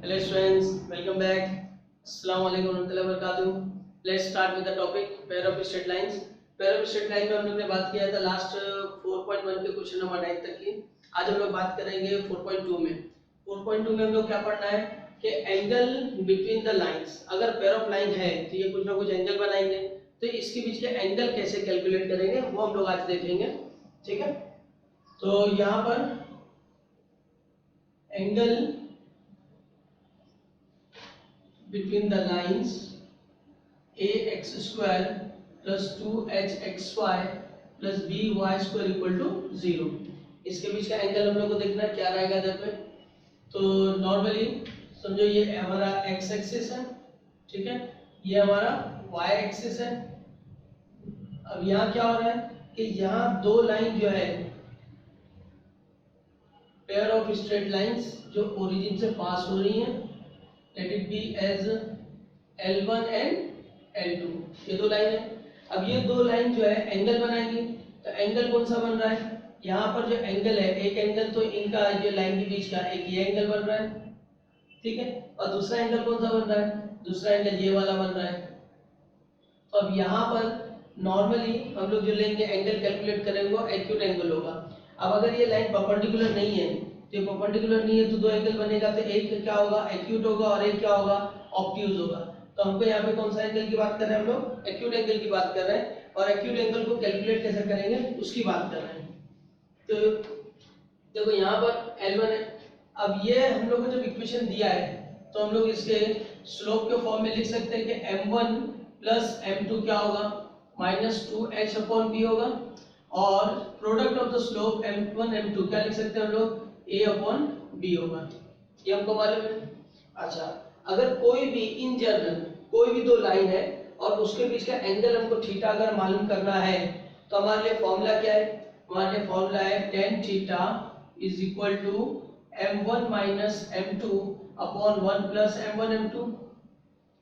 Hello students, welcome back. Assalamu alaikum warahmatullahi wabarakatuh. Let's start with the topic pair of straight lines. Pair of straight line में हम लोग ने बात किया था लास्ट 4.1 के क्वेश्चन नंबर 9 तक की. आज हम लोग बात करेंगे 4.2 में. 4.2 में हम लोग क्या पढ़ना है कि एंगल बिटवीन द लाइंस. अगर पेयर ऑफ लाइन है तो ये कुछ ना कुछ एंगल बनाएंगे, तो इसके बीच के एंगल कैसे कैलकुलेट करेंगे वो हम लोग आज देखेंगे. ठीक है, तो यहाँ पर angle between the lines ax square plus 2hxy plus by square equal to 0. इसके बीच का एंगल हम लोग को देखना है क्या रहेगा इधर पे. तो नॉर्मली समझो ये हमारा x एक्सिस है, ठीक है, ये हमारा y एक्सिस है. अब यहाँ क्या हो रहा है कि यहाँ दो लाइन जो है पेयर ऑफ स्ट्रेट लाइंस जो ओरिजिन से पास हो रही हैं, let it be as L1 and L2. ये दो लाइन है. अब ये दो लाइन जो है एंगल बनाएंगी, तो एंगल कौन सा बन रहा है, यहाँ पर जो एंगल है एक एंगल तो इनका जो लाइन के बीच का एक ये एंगल बन रहा है, ठीक है, और दूसरा एंगल कौन सा बन रहा है, दूसरा एंगल ये वाला बन रहा है. तो अब यहाँ पर नॉर्मली हम लोग जो लेंगे एंगल कैलकुलेट करेंगे वो एक्यूट एंगल होगा. अब अगर ये लाइन परपेंडिकुलर नहीं है, तो परपेंडिकुलर नहीं है तो दो एंगल बनेगा, तो एक क्या होगा एक्यूट होगा और एक क्या होगा ऑब्ट्यूज होगा. तो हमको यहाँ पे कौन सा एंगल की बात कर रहे हैं, हम लोग एक्यूट एंगल की बात कर रहे हैं, और एक्यूट एंगल को कैलकुलेट कैसे करेंगे उसकी बात कर रहे हैं. तो देखो यहाँ पर L1 है. अब ये हम लोग को जब इक्वेशन दिया है तो हम लोग इसके स्लोप के फॉर्म में लिख सकते हैं कि m1 प्लस m2 क्या होगा -2h/b होगा, और product of the slope m1 m2 क्या लिख सकते हैं हम लोग a/b होगा. ये हमको मालूम है. अच्छा, अगर कोई भी इन जनरल कोई भी दो लाइन है और उसके बीच का एंगल हमको थीटा अगर मालूम करना है तो हमारे लिए फॉर्मूला क्या है, हमारे लिए फॉर्मूला है tan theta is equal to m1 minus m2 upon 1 plus m1 m2.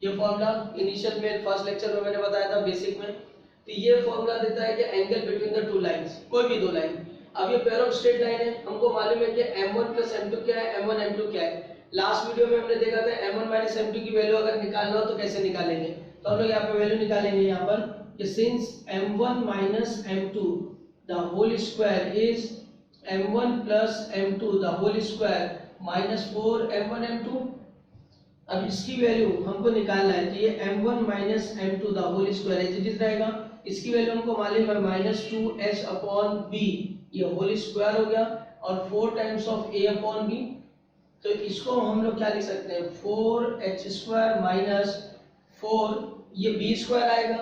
ये फॉर्मूला इनिशियल में फर्स्ट लेक्चर में मैंने बताया था बेसिक में. तो ये फॉर्मूला देता है कि angle between the two lines, कोई भी दो लाइन. अब ये पेयर ऑफ स्ट्रेट लाइन है, हमको मालूम है कि m1 प्लस m2 क्या है, m1 m2 क्या है. लास्ट वीडियो में हमने देखा था m1 माइनस m2 की वैल्यू अगर निकालना हो तो कैसे निकालेंगे. तो हम लोग यहाँ पे वैल्यू निकालेंगे यहाँ पर कि since m1 minus m2 the whole square is m1 plus m2 the whole square minus 4 m1 m2. अब इसकी वैल्यू हमको निकालना है, तो ये m1 minus m2 the whole square as it is रहेगा. इसकी वैल्यू हमको मालूम है -2h/b, ये होल स्क्वायर हो गया, और 4 टाइम्स ऑफ a/b. तो इसको हम लोग क्या लिख सकते हैं 4h² माइनस 4, ये b² आएगा,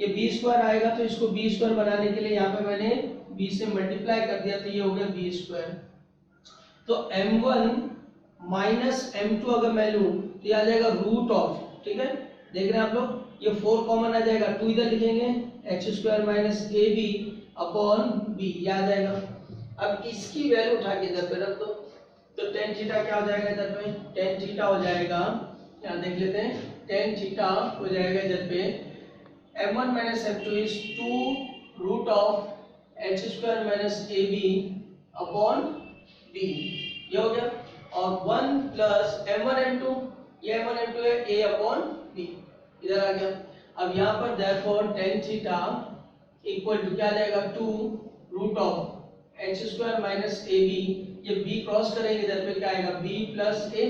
ये b² आएगा. तो इसको b² बनाने के लिए यहाँ पे मैंने b से मल्टीप्लाई कर दिया, तो ये हो गया b². तो m1 माइनस m2 अगर मैं लूँ तो ये आ जाएगा रूट ऑफ, ठीक है, देख रहे हैं आप लोग, ये 4 कॉमन आ जाएगा, 2 इधर लिखेंगे h² minus ab upon b, ये आ जाएगा. अब इसकी वैल्यू उठा के इधर पे रख दो, तो tan थीटा क्या हो जाएगा इधर पे, tan थीटा हो जाएगा, यहाँ देख लेते हैं, tan थीटा हो जाएगा इधर पे m1 minus m2 is 2 root of h² minus ab upon b, ये हो गया. और 1 प्लस m1 m2, ये m1 m2 है a अपॉन b, इधर आ गया. अब यहाँ पर therefore tan theta equal to क्या आ जाएगा 2 root of h² minus ab, ये b क्रॉस करेंगे इधर पे क्या आएगा b प्लस a,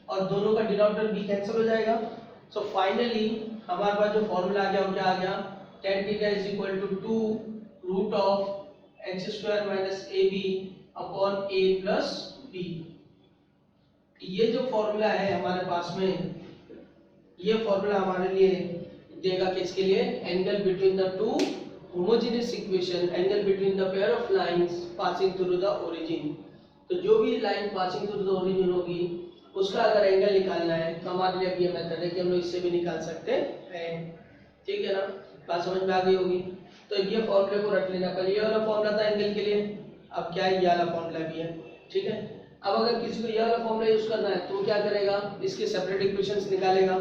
और दोनों का डिनोमिनेटर b कैंसिल हो जाएगा. सो फाइनली हमारे पास जो फॉर्मूला आ गया वो क्या आ गया, tan theta is equal to 2 root of h² minus ab upon a plus b. ये जो फॉर्मूला है हमारे पास में, ये फॉर्मूला हमारे लिए देगा किसके लिए, angle between the to homogeneous equation, angle between the pair of lines passing through the origin. तो जो भी line passing through the origin होगी उसका अगर एंगल निकालना है तो हमारे लिए अब ये मेथड है कि हम लोग इससे भी निकाल सकते हैं, ठीक है ना. बात समझ में आ गई होगी. तो ये फॉर्मूले को रख लेना. पहले ये वाला फॉर्मूला था एंगल के लिए, अब क्या है ये वाला फॉर्मूला भी है, ठीक है. अब अगर किसी को ये वाला फॉर्मूला यूज करना है तो क्या करेगा, इसके सेपरेट इक्वेशंस निकालेगा,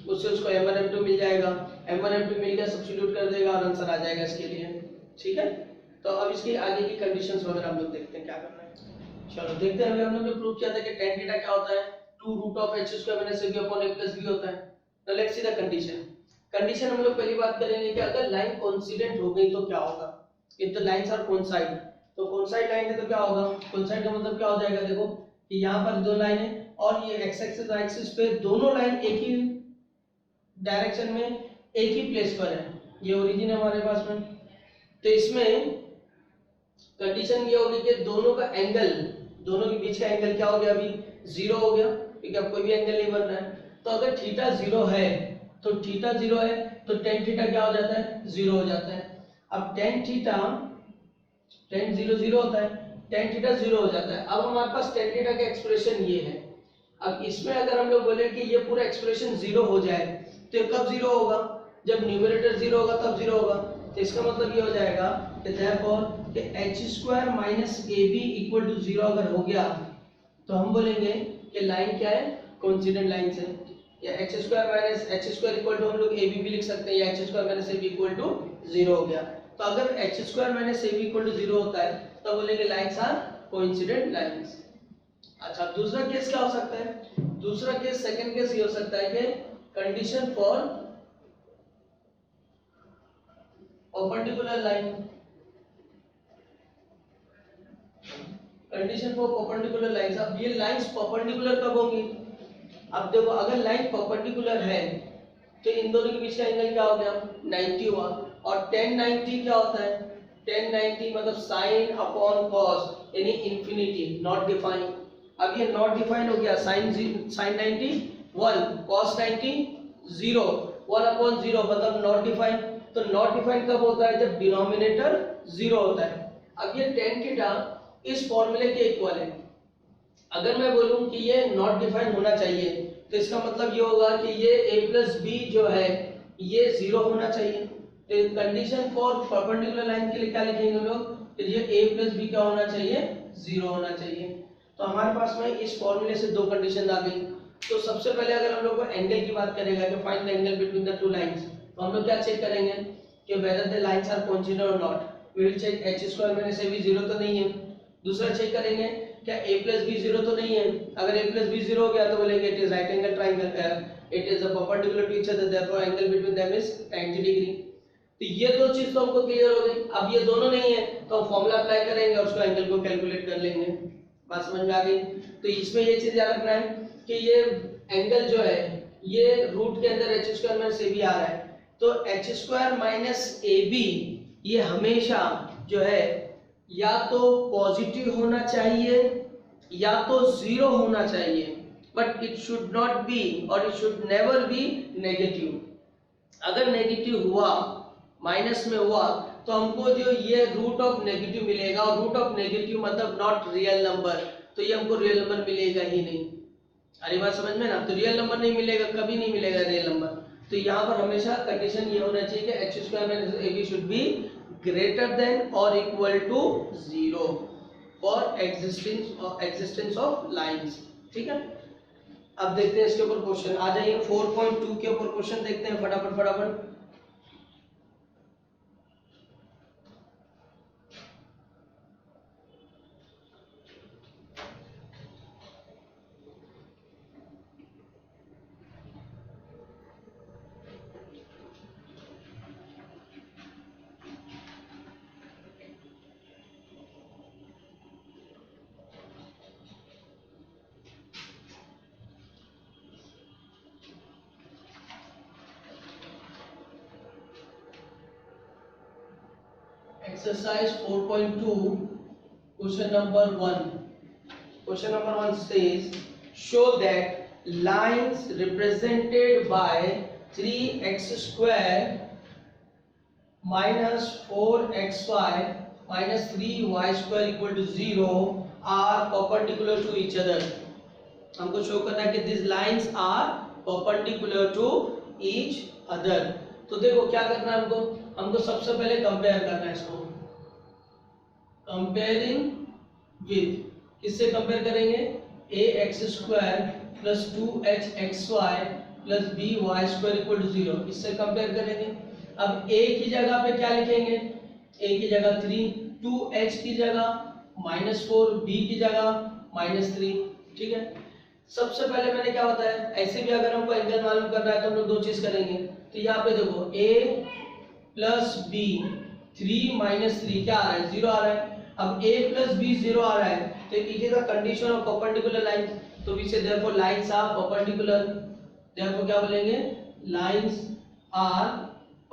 उससे उसको m1 m2 मिल जाएगा, m1 m2 मिल गया, सब्स्टिट्यूट कर देगा और आंसर आ जाएगा इसके लिए, ठीक है. तो अब इसकी आगे की कंडीशंस वगैरह हम लोग देखते हैं क्या करना है. चलो देखते हैं. अभी हम लोग ने प्रूव किया था कि tan थीटा क्या होता है, 2 root of H square minus A B upon A plus B होता है। Now let's see the condition. Condition हम लोग पहली बात करेंगे कि अगर लाइन कोइंसिडेंट हो गई तो क्या होगा। If the lines are coincide, तो कोइंसाइड लाइन है तो क्या होगा, कोइंसाइड का मतलब क्या हो जाएगा, देखो कि यहाँ पर दो लाइन है और ये एक्स एक्सिस वाई एक्सिस पे दोनों लाइन एक ही डायरेक्शन में एक ही प्लेस पर है, ये ओरिजिन है हमारे पास में। तो इसमें कंडीशन ये होगी कि दोनों का एंगल, दोनों के बीच का एंगल क्या हो गया, अभी जीरो हो गया, क्योंकि अब कोई भी एंगल नहीं बन रहा है। तो अगर थीटा जीरो है तो थीटा जीरो है तो टेन थीटा क्या हो जाता है, जीरो हो जाता है। अब tan theta, ten zero zero होता है, टेन थीटा जीरो हो जाता है। अब हमारे पास टेन थीटा का एक्सप्रेशन ये है। अब इसमें अगर हम लोग बोले कि ये पूरा एक्सप्रेशन जीरो हो जाए तो ये कब जीरो होगा, जब न्यूमरेटर जीरो होगा तब जीरो होगा। तो इसका मतलब ये हो जाएगा कि therefore कि h square minus A B equal to zero अगर हो गया तो हम बोलेंगे कि लाइन क्या है, कोइंसिडेंट लाइन है। या h square minus H square equal to हम लोग ए बी भी लिख सकते हैं, या h square minus A B equal to zero हो गया। तो अगर h square minus A B equal to zero होता है तो बोलेंगे लाइंस आर कोइंसिडेंट लाइंस। अच्छा, दूसरा केस क्या हो सकता है, दूसरा केस सेकंड केस ये हो सकता है कि condition for perpendicular line, condition for perpendicular lines. अब ये लाइंस परपेंडिकुलर कब होंगी, अब देखो अगर लाइन परपेंडिकुलर है तो इन दोनों के बीच का एंगल क्या हो गया, 90 हुआ। और tan 90 क्या होता है, tan 90 मतलब sin अपॉन cos यानी इंफिनिटी, नॉट डिफाइन। अब ये नॉट डिफाइन हो गया, sin 90 1, cos 90 0, 1 अपॉन 0 मतलब नॉट डिफाइन। तो नॉट डिफाइन कब होता है, जब डिनोमिनेटर 0 होता है। अब ये tan थीटा इस फॉर्मूले के इक्वल है। अगर मैं बोलूं कि ये नॉट डिफाइन होना चाहिए तो इसका मतलब ये होगा कि ये a प्लस बी जो है ये 0 होना चाहिए। तो कंडीशन फॉर परपेंडिकुलर लाइन के लिए क्या लिखेंगे हम लोग, कि ये a प्लस बी क्या होना चाहिए, 0 होना चाहिए। तो हमारे पास में इस फॉर्मूले से दो कंडीशन आ गई। तो सबसे पहले अगर हम लोग को एंगल की बात करेगा कि find the angle between the two lines, तो हम लोग क्या चेक करेंगे कि whether the lines are coincident और not. We will check h square minus a भी 0 तो नहीं है। दूसरा चेक करेंगे क्या a प्लस बी 0 तो नहीं है। अगर a प्लस बी 0 हो गया तो बोलेंगे it is right angle triangle, it is a perpendicular to each other, therefore angle between them is 90 degree. तो ये दो चीज तो हमको क्लियर हो गई। अब ये दोनों नहीं है तो हम फार्मूला अप्लाई करेंगे और उसको एंगल को कैलकुलेट कर लेंगे। बात समझ में आ गई। तो इसमें ये चीज याद रखना है कि ये एंगल जो है ये रूट के अंदर h square minus a b आ रहा है, तो h square minus a b ये हमेशा जो है या तो पॉजिटिव होना चाहिए या तो जीरो होना चाहिए, but it should not be और it should never be negative. अगर नेगेटिव हुआ, माइनस में हुआ, तो हमको जो ये रूट ऑफ नेगेटिव मिलेगा, और रूट ऑफ नेगेटिव मतलब नॉट रियल नंबर, तो ये हमको रियल नंबर मिलेगा ही नहीं। अरे बात समझ में ना, तो रियल नंबर नहीं मिलेगा, कभी नहीं मिलेगा रियल नंबर। तो यहाँ पर हमेशा कंडीशन ये होना चाहिए कि h square minus a b should be greater than और equal to 0 for existence of lines. ठीक है, अब देखते हैं इसके ऊपर क्वेश्चन। आ जाइए 4.2 के ऊपर क्वेश्चन देखते हैं फटाफट फटाफट। Exercise 4.2, question number 1. Question number 1 says, show that lines represented by 3x square minus 4xy minus 3y square equal to 0 are perpendicular to each other. हमको शो करना है कि these lines are perpendicular to each other. तो देखो क्या करना है हमको, हमको सबसे पहले कंपेयर करना है इसको। कंपेयरिंग विद, किससे कंपेयर करेंगे, ax square plus 2hxy plus by square equal to 0, इससे कंपेयर करेंगे। अब a की जगह पे क्या लिखेंगे, a की जगह 3, 2h की जगह -4, b की जगह -3। ठीक है, सबसे पहले मैंने क्या बताया, ऐसे भी अगर हमको एंगल मालूम करना है तो हम लोग दो चीज करेंगे। तो यहाँ पे देखो a प्लस बी, 3 माइनस 3 क्या आ रहा है, 0 आ रहा है। अब a प्लस बी 0 आ रहा है तो it is the condition of perpendicular line. तो we say therefore lines are perpendicular, therefore क्या बोलेंगे, लाइंस आर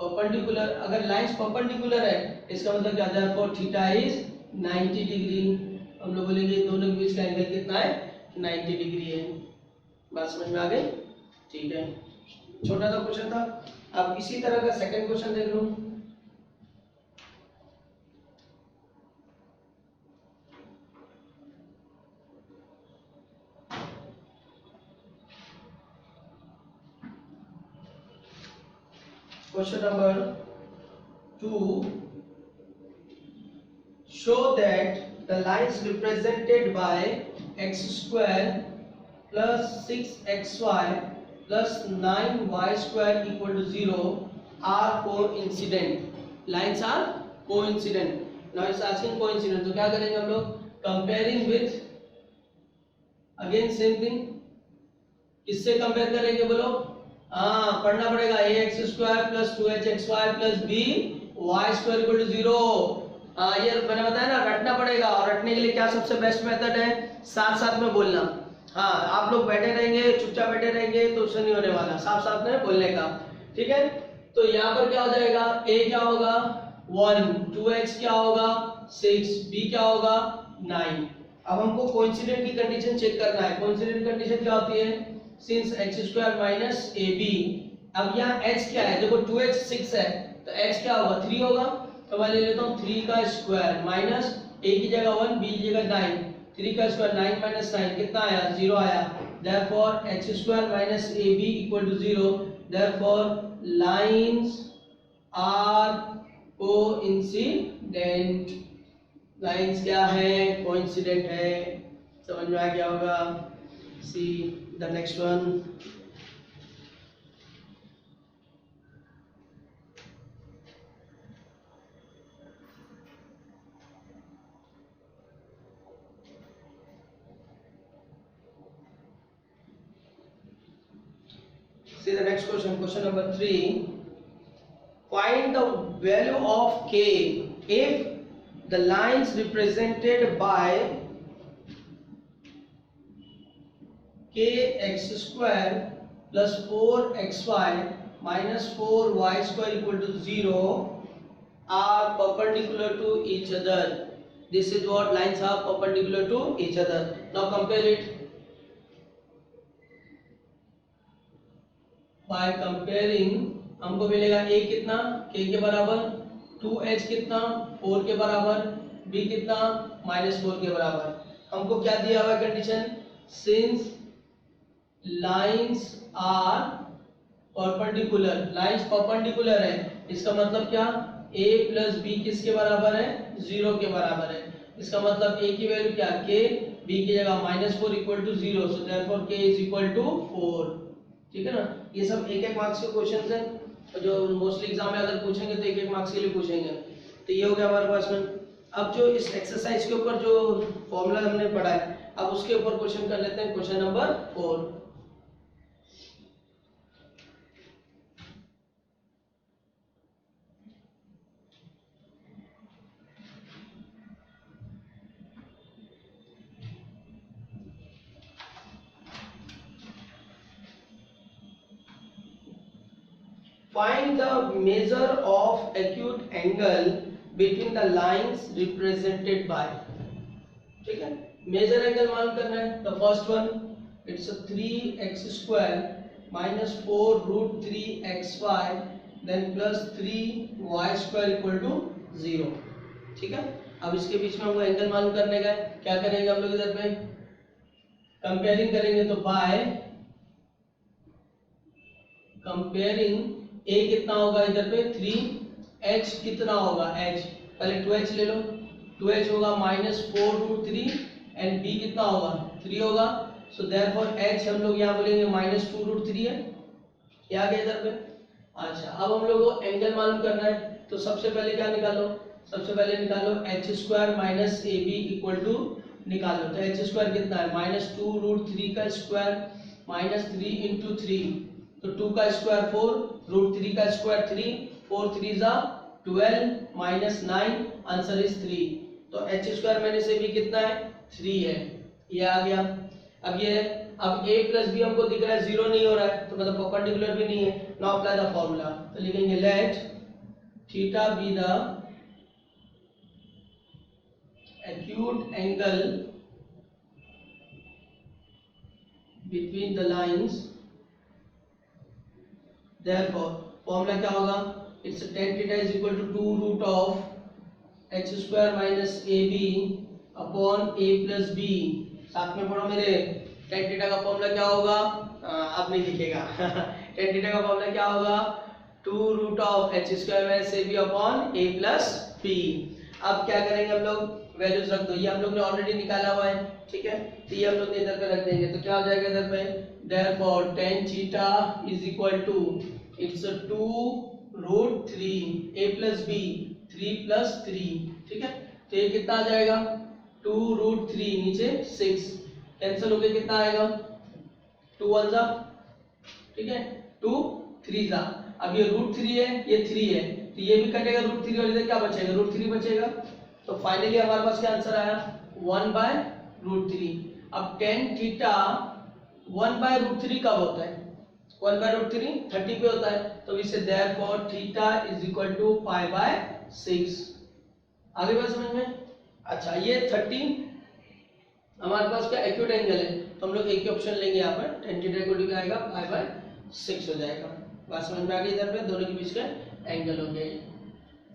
परपेंडिकुलर। अगर लाइंस परपेंडिकुलर है इसका मतलब क्या, देयरफॉर थीटा इज 90 डिग्री। हम लोग बोलेंगे दोनों के बीच का एंगल कितना है, 90 डिग्री है। बात समझ में आ गई, ठीक है। छोटा सा क्वेश्चन था। अब इसी तरह का सेकंड क्वेश्चन देख लो। Question number 2. Show that the lines represented by x square plus 6xy plus 9y square equal to 0 are coincident. Lines are coincident. Now it's asking coincident. तो क्या करेंगे हम लोग, comparing with, again same thing, किससे compare करेंगे बोलो, हाँ पढ़ना पड़ेगा, A X square plus 2hxy plus B Y square equal to 0। हाँ ये मैंने बताया ना, रटना पड़ेगा। और रटने के लिए क्या सबसे बेस्ट मेथड है, साथ साथ में बोलना। हाँ आप लोग बैठे रहेंगे, चुपचाप बैठे रहेंगे तो उससे नहीं होने वाला, साथ साथ में बोलने का, ठीक है। तो यहाँ पर क्या हो जाएगा, a क्या होगा 1, 2x क्या होगा 6, b क्या होगा 9। अब हमको कोइंसिडेंट की कंडीशन चेक करना है। कोइंसिडेंट कंडीशन क्या होती है, since x square minus ab। अब यहाँ h क्या है, देखो 2x 6 है तो h क्या होगा 3 होगा। तो मैं ले लेता हूँ 3 का स्क्वायर माइनस a की जगह 1, b की जगह 9, 3 का स्क्वायर 9 माइनस 9 कितना आया, 0 आया। Therefore h square minus ab equal to 0। Therefore lines are coincident. Lines क्या है, कोइंसिडेंट है। समझ में आ गया होगा। See the next one. See the next question, question number 3. Find the value of k if the lines represented by kx square plus 4xy minus 4y square equal to 0 are perpendicular to each other. This is what lines are perpendicular to each other. Now compare it. By comparing हमको मिलेगा a कितना, k के बराबर, 2h कितना 4 के बराबर, b कितना -4 के बराबर। हमको क्या दिया हुआ है condition, since lines are perpendicular. Lines perpendicular है इसका मतलब क्या, a प्लस b किसके बराबर है, 0 के बराबर है। इसका मतलब a की वैल्यू क्या, k, b की जगह -4 equal to 0, so therefore k is equal to 4। ठीक है ना। ये सब एक एक मार्क्स के क्वेश्चंस हैं जो मोस्टली एग्जाम में अगर पूछेंगे तो एक एक मार्क्स के लिए पूछेंगे। तो ये हो गया हमारे पास में। अब जो इस एक्सरसाइज के ऊपर जो फॉर्मूला हमने पढ़ा है, अब उसके ऊपर क्वेश्चन कर लेते हैं। Question number 4। Find the measure of acute angle between the lines represented by। ठीक है, मेजर एंगल मालूम करना है। The first one it's 3x square minus 4 root 3xy then plus 3y square equal to 0। ठीक है, अब इसके बीच में हमको एंगल मालूम करने का है। क्या करेंगे हम लोग इधर पे, कंपेयरिंग करेंगे। तो बाय कंपेयरिंग a कितना होगा इधर पे 3, h कितना होगा h, पहले 2h ले लो, 2h होगा -4 रूट 3 एंड b कितना होगा 3 होगा। सो देयरफॉर h हम लोग यहाँ बोलेंगे -2 रूट 3 है। ये आ गया इधर पे। अच्छा, अब हम लोग को एंगल मालूम करना है। तो सबसे पहले क्या निकालो, सबसे पहले निकालो h square minus ab equal to निकालो। तो एच स्क्वायर कितना है, -2√3 का स्क्वायर -3 इंटू 3, तो 2 का स्क्वायर 4, √3 का स्क्वायर 3, 4 3 जा 12 -9, आंसर इज 3। तो एच स्क्वायर मैंने से भी कितना है 3 है, ये आ गया। अब a प्लस बी हमको दिख रहा है 0 नहीं हो रहा है, तो मतलब परपेंडिकुलर भी नहीं है। नाउ अप्लाई द फॉर्मूला, तो लिखेंगे let theta be the acute angle between the lines, therefore formula क्या होगा, it's tan theta is equal to 2 root of h square minus ab upon a plus b। साथ में पढ़ो मेरे, tan theta का formula क्या होगा, आप नहीं लिखेगा tan theta का फॉर्मूला क्या होगा 2 root of h square minus ab upon a plus b। अब क्या करेंगे हम लोग, वैल्यूज रख दो, ये हम लोग ने ऑलरेडी निकाला हुआ है, ठीक है, तो ये हम लोग इधर पे रख देंगे। तो क्या हो जाएगा इधर पे, therefore tan theta is equal to it's a 2√3 a plus b 3 plus 3, ठीक है। तो ये कितना आ जाएगा 2√3 नीचे 6 कैंसिल होके कितना आएगा 2 1 जा, ठीक है, 2 3 जा। अब ये √3 है, ये 3 है, तो ये भी कटेगा √3 और इधर क्या बचेगा √3 बचेगा। तो फाइनली हमारे पास क्या आंसर आया 1/√3। अब tan थीटा 1/√3 कब होता है, 1/√3 30 पे होता है, तो इसे therefore theta is equal to π/6। आगे बात समझ में। अच्छा, ये 30 हमारे पास क्या एक्यूट एंगल है, तो हम लोग एक ही ऑप्शन लेंगे यहाँ पर, tan थीटा इक्वल टू क्या आएगा π/6 हो जाएगा। बात समझ में आ गई, इधर पे दोनों के बीच का एंगल हो गया।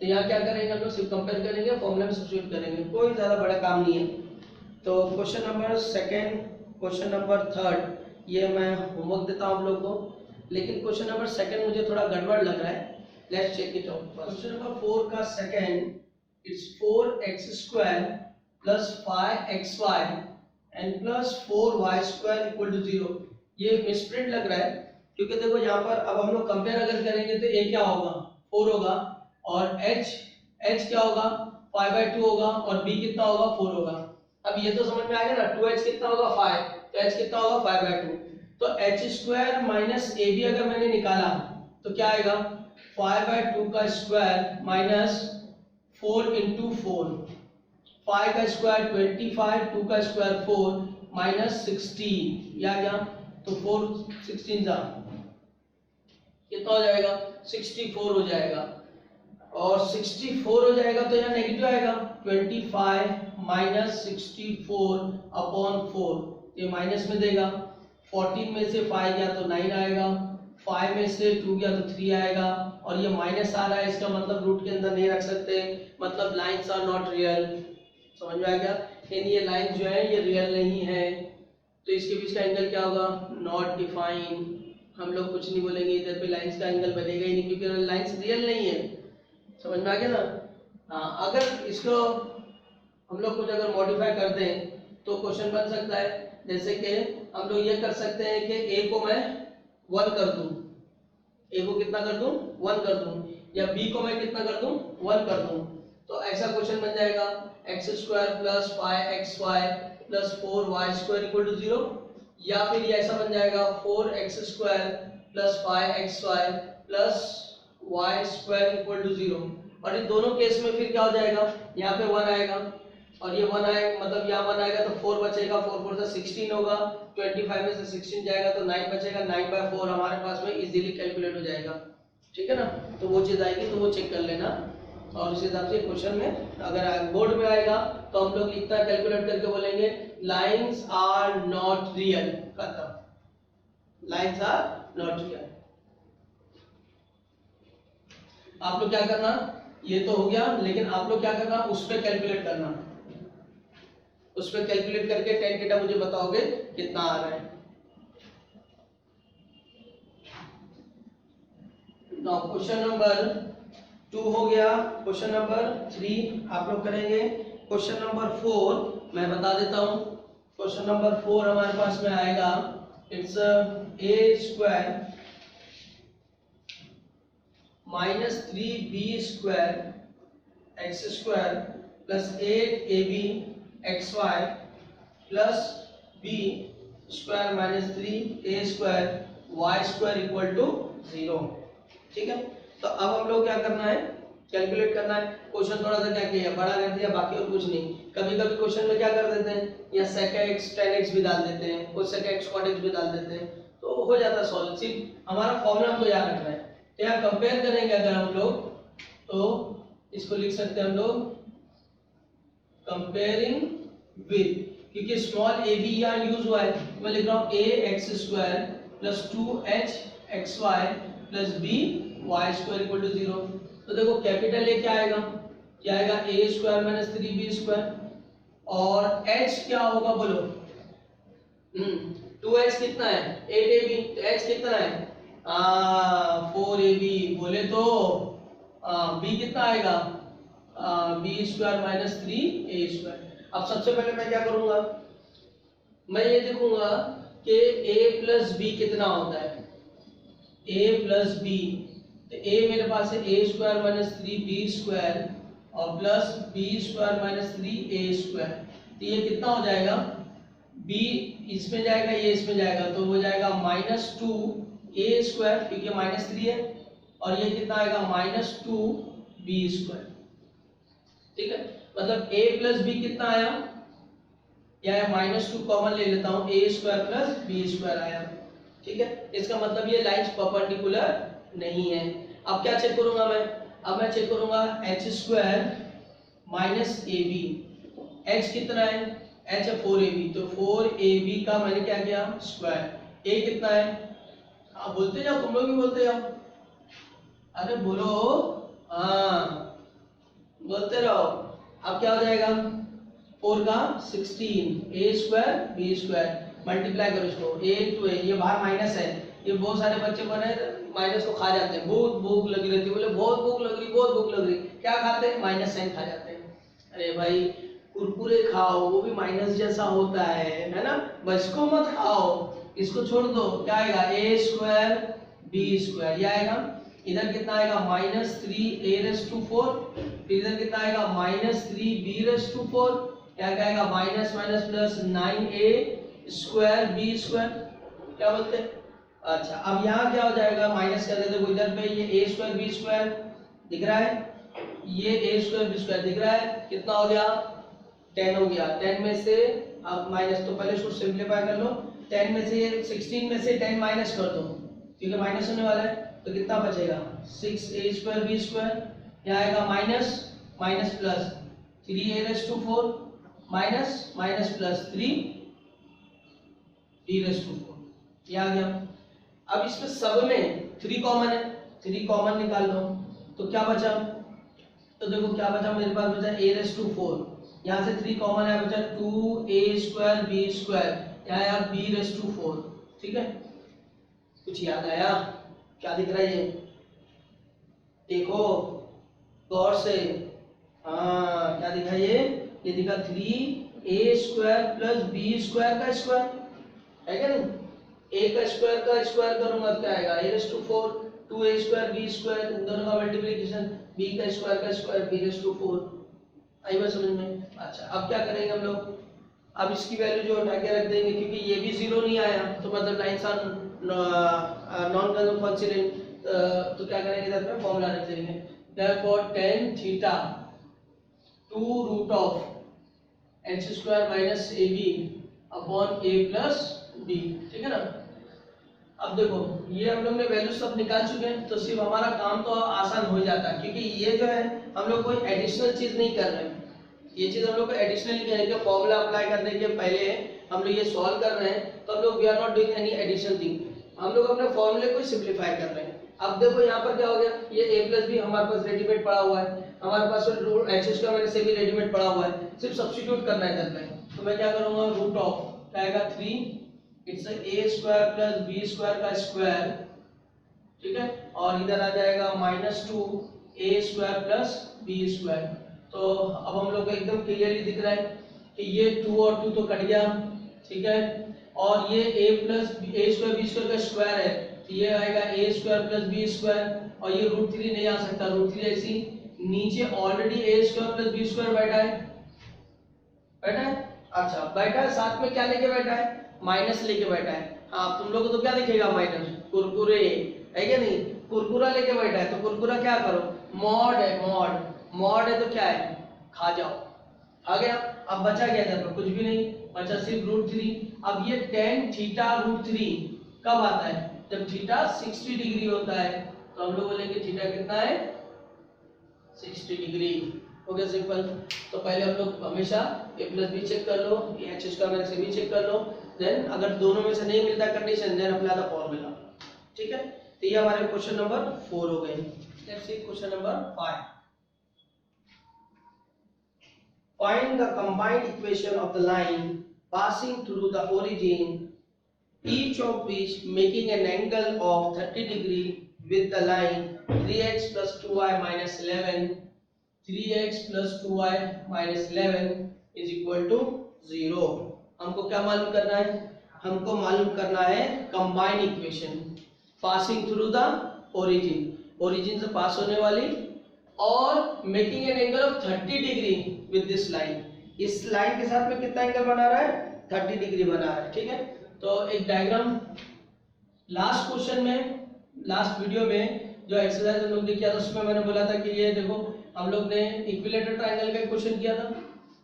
तो यहाँ क्या करेंगे हम लोग, सिर्फ कंपेयर करेंगे, फॉर्मूला में सब्स्टिट्यूट करेंगे, कोई ज़्यादा बड़ा काम नहीं है। तो question number second, question number third, ये मैं होमवर्क देता हूँ आप लोग को, लेकिन क्वेश्चन नंबर सेकंड मुझे थोड़ा गड़बड़ लग रहा है। Let's check it out. Question number 4 का second, it's 4x² plus 5xy and plus 4y² equal to 0। ये मिसप्रिंट लग रहा है, क्योंकि देखो यहाँ पर अब हम लोग कंपेयर अगर करेंगे तो a क्या होगा 4 होगा, और h क्या होगा 5/2 होगा, और b कितना होगा 4 होगा। अब ये तो समझ में आ गया ना, 2h कितना होगा 5, तो h कितना होगा 5/2। तो h² माइनस ab अगर मैंने निकाला तो क्या आएगा 5/2 का स्क्वायर माइनस 4 इंटू 4, 5 का स्क्वायर 25, 2 का स्क्वायर 4 माइनस 16, या क्या, तो 4 16 जा कितना हो जाएगा 64 हो जाएगा, और 64 हो जाएगा तो यहाँ नेगेटिव आएगा, 25 माइनस 64 अपॉन 4, ये माइनस में देगा। 14 में से 5 गया तो 9 आएगा, 5 में से 2 गया तो 3 आएगा, और ये माइनस आ रहा है, इसका मतलब रूट के अंदर नहीं रख सकते, मतलब लाइंस आर नॉट रियल। समझ में आ गया, यानी ये लाइन जो है ये रियल नहीं है, तो इसके बीच का एंगल क्या होगा नॉट डिफाइन। हम लोग कुछ नहीं बोलेंगे, इधर पे लाइंस का एंगल बनेगा ही नहीं, क्योंकि लाइंस रियल नहीं है। समझ में आ गया ना। हाँ, अगर इसको हम लोग कुछ अगर मॉडिफाई कर दें तो क्वेश्चन बन सकता है, जैसे कि हम लोग ये कर सकते हैं कि a को मैं 1 कर दूं, a को कितना कर दूं 1 कर दूं, या b को मैं कितना कर दूं 1 कर दूं, तो ऐसा क्वेश्चन बन जाएगा x² plus 5xy plus 4y² equal to 0, या फिर ये ऐसा बन जाएगा 4x² plus 5xy plus y² equal to 0। और इन दोनों केस में फिर क्या हो जाएगा, यहाँ पे 1 आएगा, और ये 1 आएगा, मतलब यहाँ 1 आएगा तो 4 बचेगा, 4 4 से 16 होगा, 25 में से 16 जाएगा तो 9 बचेगा, 9/4 हमारे पास में इजीली कैलकुलेट हो जाएगा, ठीक है ना। तो वो चीज़ आएगी तो वो चेक कर लेना, और उस हिसाब से क्वेश्चन में अगर बोर्ड में आएगा तो हम लोग लिखता है कैलकुलेट करके बोलेंगे लाइंस आर नॉट रियल, खत्म, लाइंस आर नॉट रियल। आप लोग क्या करना, ये तो हो गया, लेकिन आप लोग क्या करना उस पर कैलकुलेट करना, उस पर कैलकुलेट करके tan थीटा मुझे बताओगे कितना आ रहा है। क्वेश्चन नंबर 2 हो गया, क्वेश्चन नंबर 3 आप लोग करेंगे। क्वेश्चन नंबर 4 मैं बता देता हूं, क्वेश्चन नंबर 4 हमारे पास में आएगा, it's a² minus 3b² x² plus 8ab xy प्लस B square minus 3a square Y square equal to 0। ठीक है, तो अब हम लोग क्या करना है, कैलकुलेट करना है। क्वेश्चन थोड़ा सा क्या किया, बड़ा कर दिया, बाकी और कुछ नहीं। कभी कभी क्वेश्चन में क्या कर देते हैं, या sec x tan x भी डाल देते हैं, कोई sec x cot x भी डाल देते हैं, तो हो जाता है सॉल्व। सिर्फ हमारा फॉर्मूला हमको याद रखना है। तो यहाँ कंपेयर करेंगे अगर हम लोग, तो इसको लिख सकते हैं हम लोग कंपेयरिंग विद, क्योंकि स्मॉल a भी यहाँ यूज हुआ है, मैं लिख रहा हूँ a x square plus 2h xy plus b y square equal to 0। तो देखो कैपिटल ए क्या आएगा, क्या आएगा a square minus 3b square, और h क्या होगा बोलो, 2h कितना है 8ab, तो h कितना है 4ab, बोले तो b कितना आएगा b square minus 3a square. अब सबसे पहले मैं क्या करूंगा, मैं ये देखूंगा कि a प्लस बी कितना होता है, a प्लस बी, तो a मेरे पास है a square minus 3b square और plus b square minus 3a square. तो ये कितना हो जाएगा, b इसमें जाएगा, ये इसमें जाएगा, तो हो जाएगा माइनस 2a स्क्वायर, क्योंकि माइनस 3 है, और ये कितना आएगा माइनस 2b स्क्वायर। ठीक है, मतलब a प्लस बी कितना आया, या माइनस 2 कॉमन ले लेता हूँ, a square plus b square आया। ठीक है, इसका मतलब ये लाइंस परपेंडिकुलर नहीं है। अब क्या चेक करूंगा मैं, अब मैं चेक करूंगा h square minus A B, h कितना है, h है 4ab, तो 4ab का मैंने क्या किया स्क्वायर, a कितना है, आप बोलते जाओ, तुम लोग भी बोलते जाओ, अरे बोलो, हाँ बोलते रहो। अब क्या हो जाएगा, 4 का 16, a square b square, multiply करो इसको, a इंटू a, ये बाहर माइनस है, ये बहुत सारे बच्चे बने माइनस को खा जाते हैं, बहुत भूख लगी रहती है, बोले बहुत भूख लग रही, बहुत भूख लग रही, क्या खाते हैं माइनस साइन खा जाते हैं। अरे भाई कुरकुरे खाओ, वो भी माइनस जैसा होता है ना, बस इसको मत खाओ, इसको छोड़ दो। क्या आएगा a स्क्वायर b स्क्वायर, ये आएगा, इधर कितना आएगा माइनस 3a रेस टू 4, फिर इधर कितना आएगा माइनस 3b रेस टू 4, क्या आएगा minus minus plus 9a square b square, क्या बोलते हैं। अच्छा, अब यहाँ क्या हो जाएगा, माइनस कर देते, देखो इधर पे ये a स्क्वायर b स्क्वायर दिख रहा है, ये a स्क्वायर b स्क्वायर दिख रहा है, कितना हो गया 10 हो गया। 10 में से अब माइनस, तो पहले इसको सिंपलीफाई कर लो, 10 में से 16 में से 10 माइनस कर दो, क्योंकि माइनस होने वाला है, तो कितना बचेगा 6a स्क्वायर b स्क्वायर, यहाँ आएगा minus minus plus 3a raise to 4 minus minus plus 3b raise to 4, ये आ गया। अब इसमें सब में 3 कॉमन है, 3 कॉमन निकाल लो, तो क्या बचा, तो देखो क्या बचा मेरे पास, बचा a रेस टू 4, यहाँ से 3 कॉमन है, बचा 2a स्क्वायर b स्क्वायर, यहाँ आया b रेस टू 4। ठीक है, कुछ याद आया, क्या दिख रहा है ये, देखो गौर से, हाँ क्या दिखा ये दिखा 3a square plus b square का स्क्वायर है क्या नहीं, a का स्क्वायर करूंगा क्या आएगा a raise to 4, 2a square b square, इन दोनों का मल्टीप्लिकेशन, b का स्क्वायर b रेस टू 4, आई बात समझ में। अच्छा, अब क्या करेंगे हम लोग, अब इसकी वैल्यू जो उठा के रख देंगे, क्योंकि ये भी 0 नहीं आया, तो मतलब लाइंस आर नॉन कोइंसिडेंट, तो क्या करेंगे, इधर पे फॉर्मूला रख देंगे, therefore tan theta 2 root of h square minus ab upon a plus b। ठीक है ना, अब देखो ये हम लोग ने वैल्यू सब निकाल चुके हैं, तो सिर्फ हमारा काम तो आसान हो जाता है, क्योंकि ये जो है हम लोग कोई एडिशनल चीज नहीं कर रहे हैं, ये चीज हम लोग को एडिशनल नहीं है कि फॉर्मूला अप्लाई करने के पहले हम लोग ये सॉल्व कर रहे हैं, तो हम लोग we are not doing any additional thing, हम लोग अपने फॉर्मूले को सिंपलीफाई कर रहे हैं। अब देखो यहाँ पर क्या हो गया, ये a प्लस बी हमारे पास रेडीमेड पड़ा हुआ है, हमारे पास रूट एच स्क्वायर माइनस से भी रेडीमेड पड़ा हुआ है, सिर्फ सब्स्टिट्यूट करना है इधर पे। तो मैं क्या करूंगा, रूट ऑफ क्या आएगा 3 it's a square plus b square का स्क्वायर, ठीक है, और इधर आ जाएगा -2 a square plus b square. तो अब हम लोग को एकदम क्लियरली दिख रहा है कि ये 2 और 2 तो कट गया, ठीक है, और ये a स्क्वायर b स्क्वायर का स्क्वायर है, तो ये आएगा a square plus b square, और ये √3 नहीं आ सकता, √3 ऐसी नीचे already a square plus b square बैठा है, अच्छा बैठा है, साथ में क्या लेके बैठा है, माइनस लेके बैठा है। हाँ तुम लोग को तो क्या दिखेगा, माइनस, कुरकुरे है क्या नहीं, कुरकुरा लेके बैठा है, तो कुरकुरा क्या करो, मॉड है, मॉड है तो क्या है, खा जाओ, आ गया। अब बचा क्या इधर पर, कुछ भी नहीं बचा, सिर्फ √3। अब ये tan थीटा √3 कब आता है, जब थीटा 60 डिग्री होता है, तो हम लोग बोलेंगे थीटा कितना है, 60 डिग्री। हो गया सिंपल। तो पहले हम लोग हमेशा a प्लस बी चेक कर लो, h square minus b check कर लो, देन अगर दोनों में से नहीं मिलता condition, then apply the formula. ठीक है, तो ये हमारे क्वेश्चन नंबर 4 हो गए। Let's see question number 5। Find the combined equation of the line passing through the origin, each of which making an angle of 30 degree with the line 3x plus 2y minus 11, 3x plus 2y minus 11 is equal to 0। हमको क्या मालूम करना है, हमको मालूम करना है combined equation passing through the origin, origin से पास होने वाली, और making an angle of 30 degree with this line, इस लाइन के साथ में कितना एंगल बना रहा है, 30 डिग्री बना रहा है। ठीक है, तो एक डायग्राम लास्ट क्वेश्चन में, लास्ट वीडियो में जो एक्सरसाइज हम लोग ने किया था उसमें मैंने बोला था कि ये देखो हम लोग ने इक्विलेटरल ट्रायंगल का क्वेश्चन किया था,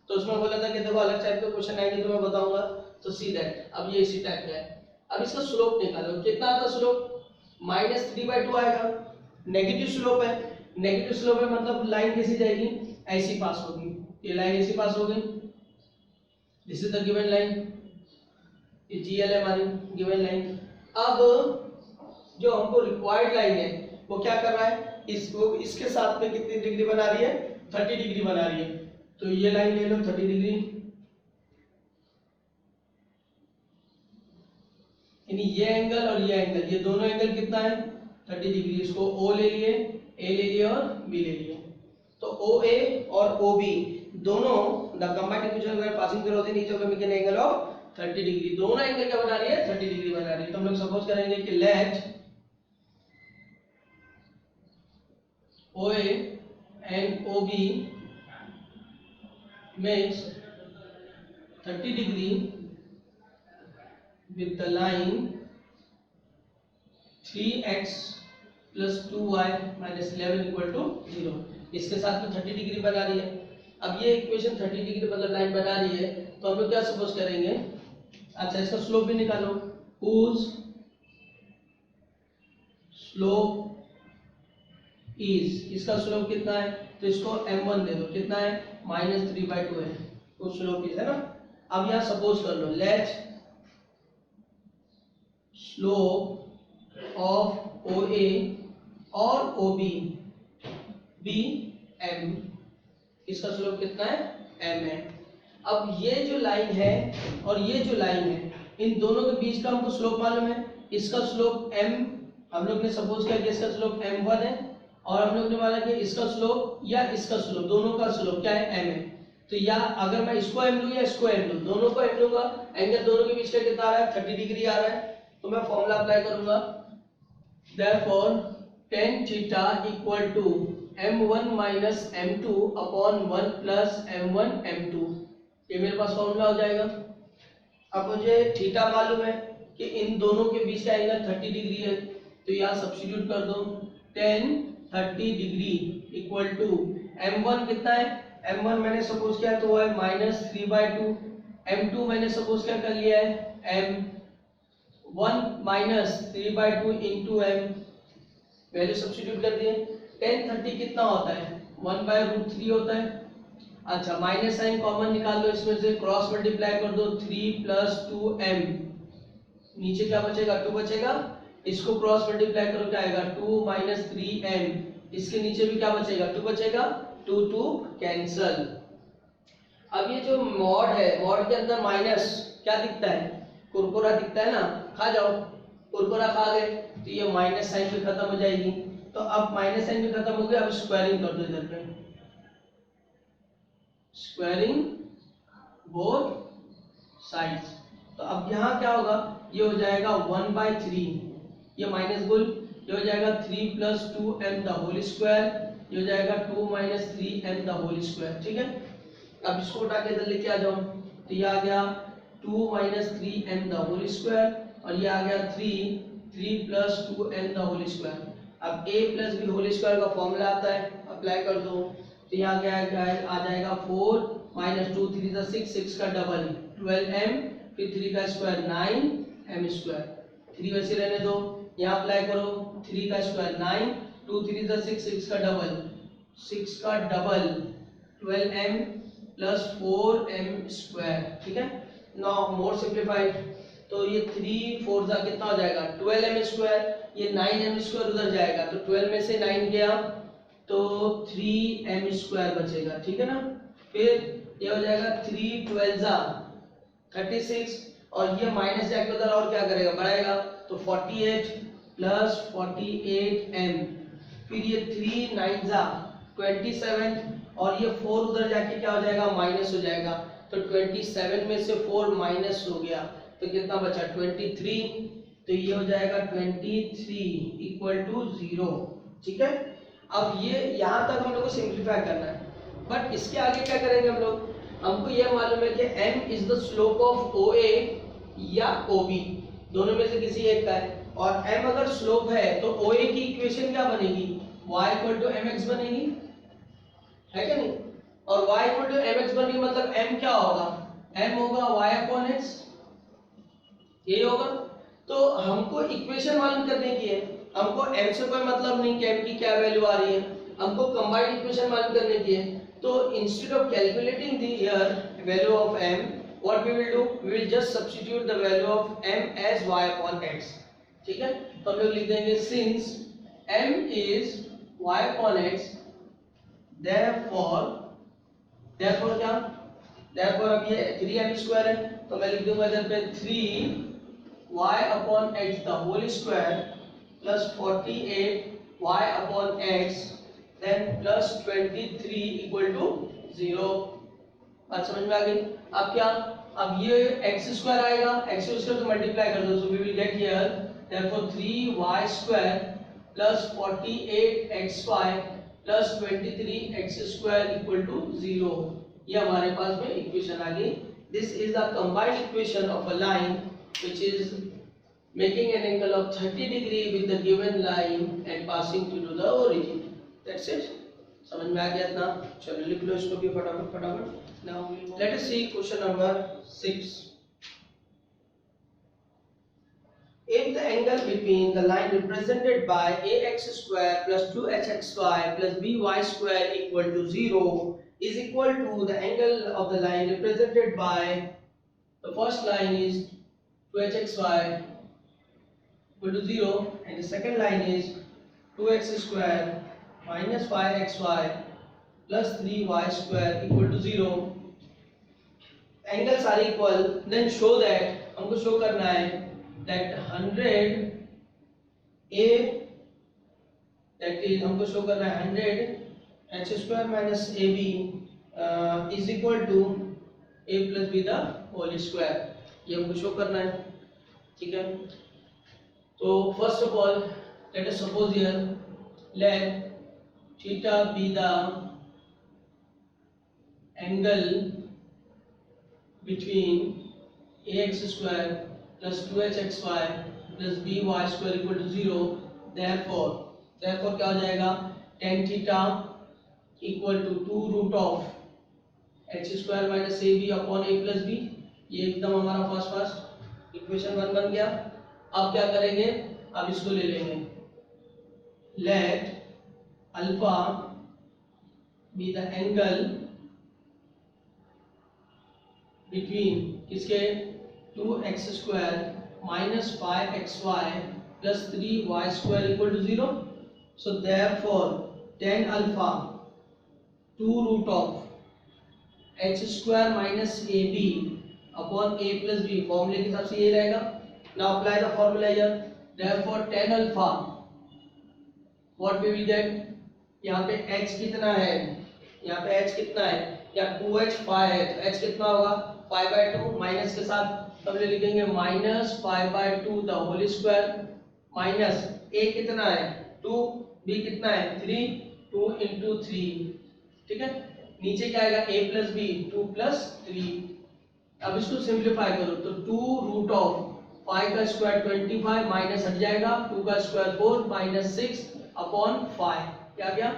तो उसमें बोला था कि देखो अलग टाइप के क्वेश्चन आएंगे तो मैं बताऊंगा, तो सी दैट अब ये इसी टाइप का है। अब इसका स्लोप निकालो, कितना आता स्लोप, -3/2 आएगा, नेगेटिव स्लोप है, नेगेटिव स्लोप है मतलब लाइन कैसी जाएगी, ऐसी पास होगी, ये लाइन ऐसी पास हो गई, this is the given line, ये जीएल है हमारी गिवन लाइन। अब जो हमको रिक्वायर्ड लाइन है वो क्या कर रहा है, इसको इसके साथ में कितनी डिग्री बना रही है, 30 डिग्री बना रही है, तो ये लाइन ले लो 30 डिग्री, यानी ये एंगल और ये एंगल, ये दोनों एंगल कितना है, 30 डिग्री। इसको O ले लिए, A ले लिए और B ले लिए, तो OA और OB दोनों the combined equation where passing through the each of the making angle of 30 degree, दोनों एंगल क्या बना रही है, 30 डिग्री बना रही है। तो हम लोग सपोज करेंगे कि late OA and OB makes 30 degree with the line 3x plus 2y minus 11 equal to 0। इसके साथ में 30 डिग्री बना रही है। अब ये इक्वेशन 30 डिग्री मतलब लाइन बना रही है, तो हम लोग क्या सपोज करेंगे, अच्छा इसका स्लोप भी निकालो, whose slope is, इसका स्लोप कितना है, तो इसको m1 दे दो, कितना है -3/2 है, तो स्लोप इज है ना। अब यहाँ सपोज कर लो लेट स्लोप ऑफ OA और OB बी m, इसका स्लोप कितना है m है। अब ये जो लाइन है और ये जो लाइन है, इन दोनों के बीच का हमको स्लोप मालूम है, इसका स्लोप m, हम लोग ने सपोज किया कि इसका स्लोप m1 है, और हम लोग ने माना कि इसका स्लोप या इसका स्लोप, दोनों का स्लोप क्या है m है। तो या अगर मैं इसको m लूं या इसको m लूं, दोनों को m लूंगा, एंगल दोनों के बीच का कितना आ रहा है, 30 डिग्री आ रहा है, तो मैं फॉर्मूला अप्लाई करूंगा, therefore tan theta equal to m1 minus m2 upon 1 plus m1 m2, ये मेरे पास फॉर्मूला हो जाएगा। अब मुझे थीटा मालूम है कि इन दोनों के बीच का एंगल 30 डिग्री है, तो यहाँ सब्स्टिट्यूट कर दो, tan 30 degree equal to m1 कितना है, m1 मैंने सपोज किया तो वो है -3/2, m2 मैंने सपोज क्या कर लिया है m1 -3/2 into m, value substitute कर दिए। tan 30 कितना होता है, 1/√3 होता है। अच्छा माइनस साइन कॉमन निकाल लो, इसमें से क्रॉस मल्टीप्लाई कर दो, 3 + 2m, नीचे क्या बचेगा 2 बचेगा, इसको क्रॉस मल्टीप्लाई करो क्या आएगा 2 - 3m, इसके नीचे भी क्या बचेगा 2 बचेगा, 2 2 कैंसल। अब ये जो मॉड है, मॉड के अंदर माइनस क्या दिखता है, कुरकुरा दिखता है ना, खा जाओ, कुरकुरा खा गए तो ये माइनस साइन भी खत्म हो जाएगी। तो अब माइनस साइन भी खत्म हो गया, अब स्क्वायरिंग कर दो इधर पे, स्क्वायरिंग बोथ साइड्स। तो अब यहाँ क्या होगा, ये हो जाएगा 1/3, ये माइनस गुल, ये हो जाएगा 3 + 2m द होल स्क्वायर, ये हो जाएगा 2 - 3m द होल स्क्वायर। ठीक है, अब इसको उठा के इधर लेके आ जाओ, तो ये आ गया 2 minus 3m the whole square, और ये आ गया 3 plus 2m the whole square. अब a plus b whole square का फॉर्मूला आता है, अप्लाई कर दो। तो यहाँ क्या आ जाएगा 4 माइनस 2 3 द 6, 6 का डबल 12m, फिर 3 का स्क्वायर 9m स्क्वायर, 3 वैसे रहने दो। यहाँ अप्लाई करो, 3 का स्क्वायर 9, 2 3 द 6, 6 का double 12m plus 4m square, ठीक है। नाउ मोर सिंप्लीफाइड, तो ये 3 4 जा कितना हो जाएगा 12m स्क्वायर, ये 9m स्क्वायर उधर जाएगा, तो 12 में से 9 गया तो 3m स्क्वायर बचेगा, ठीक है ना। फिर ये हो जाएगा 3 12 जा 36, और ये माइनस जाके उधर और क्या करेगा बढ़ाएगा, तो 48 प्लस 48m, फिर ये 3 9 जा 27, और ये 4 उधर जाके क्या हो जाएगा माइनस हो जाएगा, तो 27 में से 4 माइनस हो गया तो कितना बचा 23, तो ये हो जाएगा 23 इक्वल टू 0, ठीक है। अब ये यहाँ तक हम लोग को सिंप्लीफाई करना है, बट इसके आगे क्या करेंगे हम लोग, हमको ये मालूम है कि m is the slope of OA या OB, दोनों में से किसी एक का है, और m अगर स्लोप है तो OA की इक्वेशन क्या बनेगी, y इक्वल टू mx बनेगी, है क्या नहीं, और y इक्वल टू mx बनेगी, मतलब m क्या होगा, m होगा y अपॉन x, ये होगा। तो हमको इक्वेशन मालूम करने की है, हमको m से कोई मतलब नहीं कि m की क्या वैल्यू आ रही है, हमको कंबाइंड इक्वेशन मालूम करने की है। तो instead of calculating the here value of m, what we will do, we will just substitute the value of m as y upon x, ठीक है। तो हम लोग लिख देंगे सिंस m is y upon x, therefore क्या, therefore अब ये 3m स्क्वायर है, तो मैं लिख दूंगा इधर पे 3y upon x the whole square plus 48y upon x then plus 23 equal to 0। बात समझ में आ गई। अब क्या, अब ये x स्क्वायर आएगा, x स्क्वायर तो मल्टीप्लाई कर दो, so we will get here therefore 3y square plus 48xy plus 23x square equal to 0। ये हमारे पास में इक्वेशन आ गई। This is the combined equation of a line which is making an angle of 30 degree with the given line and passing through the origin. That's it. समझ में आ गया इतना, चलो लिख लो इसको भी फटाफट। Now let us see question number 6. If the angle between the line represented by ax square plus 2hxy plus by square equal to 0 is equal to the angle of the line represented by the first line is 2hxy equal to 0 and the second line is 2x square minus 5xy plus 3y square equal to 0. Angles are equal, then show that, हमको show करना है that 100 a, that is हमको show करना है 100 h square minus ab is equal to a plus b the whole square, ये हमको show करना है, ठीक है। So first of all, let us suppose here, let theta be the angle between ax square plus 2hxy plus by square equal to 0. Therefore क्या हो जाएगा, tan theta equal to 2 root of h square minus ab upon a plus b। ये एकदम हमारा first equation 1 बन गया। अब क्या करेंगे, अब इसको ले लेंगे, let alpha be the angle between किसके 2x square minus 5xy plus 3y square equal to 0. So therefore tan alpha 2 root of h square minus ab upon a plus b, फॉर्मूले के हिसाब से ये रहेगा। Now apply the formula here. Therefore tan alpha, what we will get, यहाँ पे h कितना है, यहाँ पे h कितना है, या 2h 5 है, तो h कितना होगा 5/2 माइनस के साथ हम लिखेंगे minus 5/2 the whole square minus a कितना है 2, b कितना है 3, 2 into 3, ठीक है। नीचे क्या आएगा a plus b 2 plus 3, अब इसको सिंप्लीफाई करो तो 2√5 का स्क्वायर 25 माइनस हट जाएगा, 2 का स्क्वायर 4 माइनस 6 अपॉन 5 क्या गया,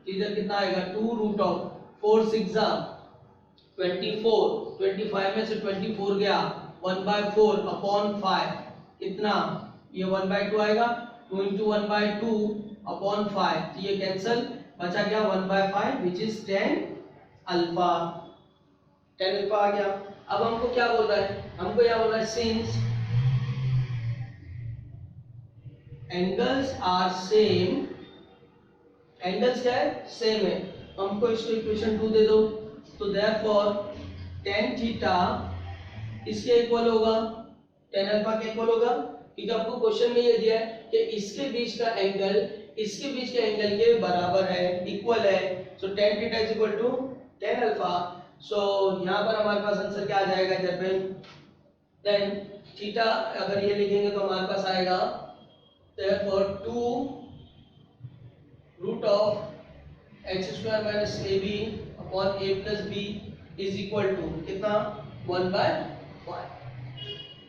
इधर कितना आएगा 2√4 6 24, 25 में से 24 गया 1/4 अपॉन 5 कितना, ये 1/2 आएगा, 2 इंटू 1/2 अपॉन 5 तो ये कैंसल, बचा गया 1/5 विच इज 10 अल्फा, 10 अल्फा आ गया। अब हमको क्या बोल रहा है, हमको क्या बोल रहा है, since angles are same, angles क्या है, सेम है, हमको इसको इक्वेशन 2 दे दो, तो देयरफॉर tan थीटा इसके इक्वल होगा, tan अल्फा के इक्वल होगा, क्योंकि आपको क्वेश्चन में ये दिया है कि इसके बीच का एंगल इसके बीच के एंगल के बराबर है, इक्वल है, so tan theta is equal to tan alpha. So यहाँ पर हमारे पास आंसर क्या आ जाएगा, इधर पे देन थीटा अगर ये लिखेंगे तो हमारे पास आएगा therefore 2√x² minus ab upon a plus b is equal to कितना 1/5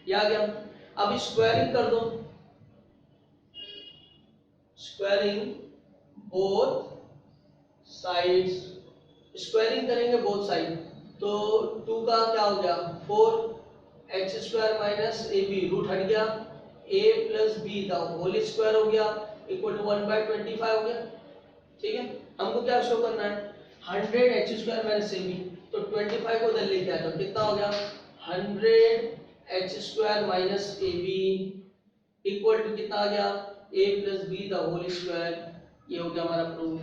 ये आ गया। अब स्क्वायरिंग कर दो, स्क्वायरिंग बोथ साइड्स, स्क्वायरिंग करेंगे बोथ साइड तो 2 का क्या हो गया 4x² माइनस ab, रूट हट गया, a प्लस b था होल स्क्वायर हो गया इक्वल टू 1/25 हो गया, ठीक है। हमको क्या शो करना है 100x² माइनस ab, तो 25 को उधर लेके आ जाओ, कितना हो गया 100x² minus ab equal to कितना आ गया a plus b the whole square, ये हो गया हमारा proof.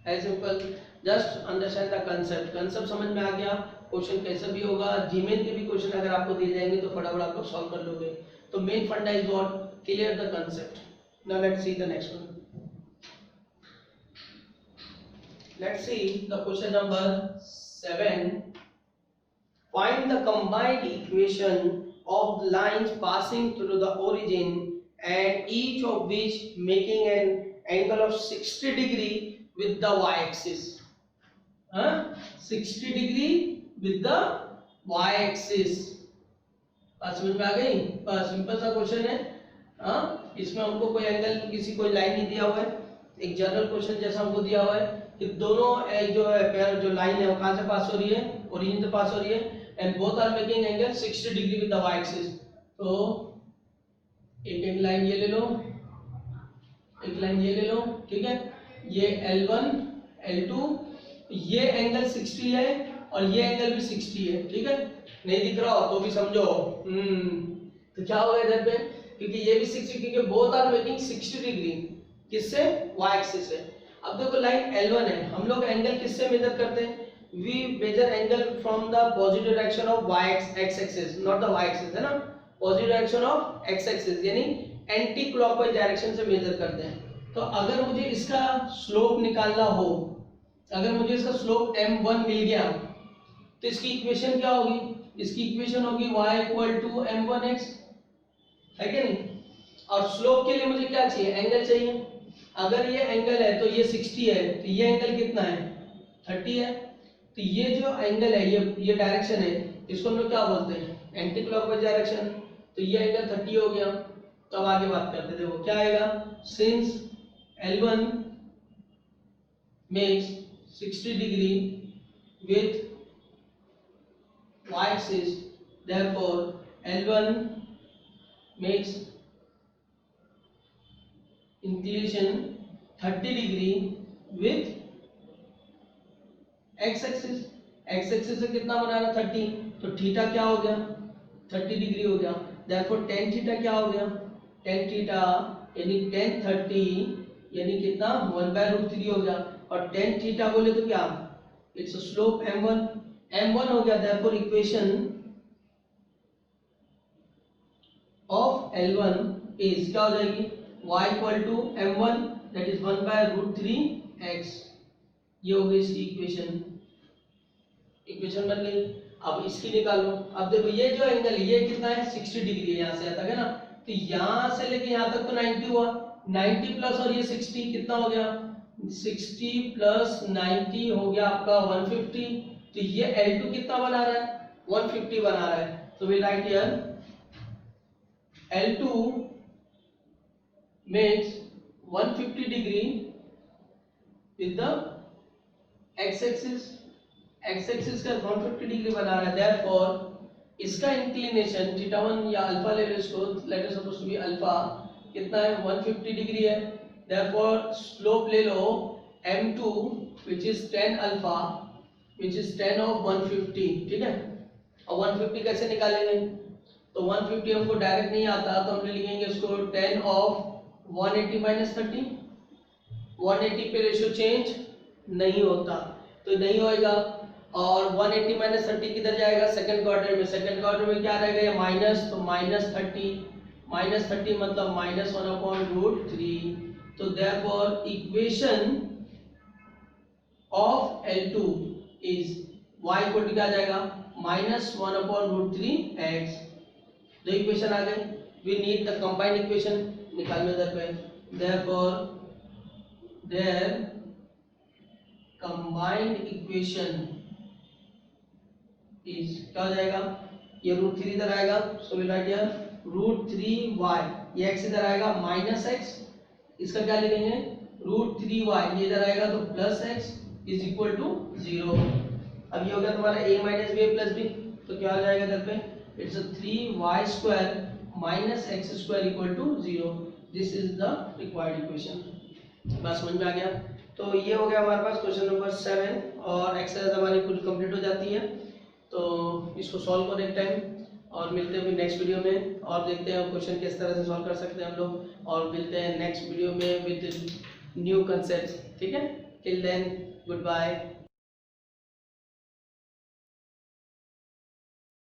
As simple, just understand the concept, concept समझ में आ गया, क्वेश्चन कैसा भी होगा, जीमेल के भी क्वेश्चन अगर आपको दिए जाएंगे तो फटाफट आप लोग सॉल्व कर लोगे। तो मेन फंडा is what, clear the concept. Now let's see the next one, let's see the question number 7, find the combined equation of the lines passing through the origin and each of which making an angle of 60 degree with the y-axis, 60 degree with the y-axis, बात समझ में आ गई, बस simple सा question है, इसमें हमको कोई एंगल किसी कोई लाइन नहीं दिया हुआ है, एक जनरल क्वेश्चन जैसा हमको दिया हुआ है कि दोनों जो है पैर जो लाइन है वो कहां से पास हो रही है, ओरिजिन से पास हो रही है, and both are making angle 60 degree with the Y axis. तो एक लाइन ये ले लो, एक लाइन ये ले लो, ठीक है, ये L1 L2, ये एंगल 60 है और ये एंगल भी 60 है, ठीक है, नहीं दिख रहा हो तो भी समझो, तो क्या होगा इधर पे, क्योंकि ये भी 60, क्योंकि बोथ आर मेकिंग 60 डिग्री, किससे, वाई एक्सिस से। अब देखो लाइन L1 है, हम लोग एंगल किससे मेजर करते हैं, we measure angle from the positive direction of y x axis, not the y axis, है ना, positive direction of x axis यानी एंटी क्लॉकवाइज डायरेक्शन से मेजर करते हैं। तो अगर मुझे इसका स्लोप निकालना हो, अगर मुझे इसका स्लोप m1 मिल गया तो इसकी इक्वेशन क्या होगी, इसकी इक्वेशन होगी y = m1x, है क्या नहीं, और स्लोप के लिए मुझे क्या चाहिए, एंगल चाहिए, अगर ये एंगल है तो ये 60 है, तो ये एंगल कितना है 30 है, तो ये जो एंगल है ये डायरेक्शन है, इसको हम लोग क्या बोलते हैं, एंटी क्लॉकवाइज डायरेक्शन, तो ये एंगल 30 हो गया। तो अब आगे बात करते हैं, देखो क्या आएगा, since L1 makes 60 degree with y axis, therefore L1 makes inclination 30 degree with x axis, x axis से कितना बनाना 30, तो थीटा क्या हो गया 30 डिग्री हो गया, therefore tan थीटा क्या हो गया, tan थीटा यानी tan 30 यानी कितना 1/√3 हो गया, और tan थीटा बोले तो क्या, इट्स स्लोप m1 हो गया, therefore equation of L1 is क्या हो जाएगी, y = m1 that is 1/√3x, ये हो गई इसकी इक्वेशन बन गई। अब इसकी निकालो, अब देखो ये जो एंगल ये कितना है 60 डिग्री है, यहाँ से आता है ना, तो यहाँ से लेके यहाँ तक तो 90 हुआ, 90 प्लस और ये 60 कितना हो गया, 60 प्लस 90 हो गया आपका 150, तो ये L2 कितना बना रहा है 150 बना रहा है, so we write here L2 makes 150 degree with the x-axis का 150 डिग्री बना रहा है, therefore इसका इंक्लिनेशन थीटा 1 या अल्फा ले लो इसको, let us suppose to be alpha, कितना है 150 डिग्री है, therefore स्लोप ले लो m2 which is tan alpha which is tan of 150, ठीक है। और 150 कैसे निकालेंगे, तो 150 हमको डायरेक्ट नहीं आता, तो हम लिखेंगे इसको tan of 180 माइनस 30, 180 पे रेशियो चेंज नहीं होता, तो नहीं होएगा। और 180 माइनस 30 किधर जाएगा, सेकंड क्वार्टर में, सेकंड क्वार्टर में क्या रहेगा ये माइनस, तो माइनस 30 मतलब -1/√3, तो therefore equation of L2 is y equal to क्या जाएगा -1/√3x। दो इक्वेशन आ गई, we need the combined equation निकालने उधर पे, therefore their combined equation is क्या हो जाएगा, ये √3 इधर आएगा, so we write here √3y, ये x इधर आएगा -x, इसका क्या लिखेंगे √3y, ये इधर आएगा तो +x इज इक्वल टू 0। अब ये हो गया तुम्हारा a minus b plus b, तो क्या हो जाएगा इधर पे, it's 3y² - x² equal to 0। This is the required equation. बात समझ में आ गया, तो ये हो गया हमारे पास क्वेश्चन नंबर 7 और एक्सरसाइज हमारी पूरी कंप्लीट हो जाती है। तो इसको सॉल्व करो एक टाइम और मिलते हैं फिर नेक्स्ट वीडियो में, और देखते हैं क्वेश्चन किस तरह से सॉल्व कर सकते हैं हम लोग, और मिलते हैं नेक्स्ट वीडियो में विद न्यू कंसेप्ट, ठीक है। Till then good bye.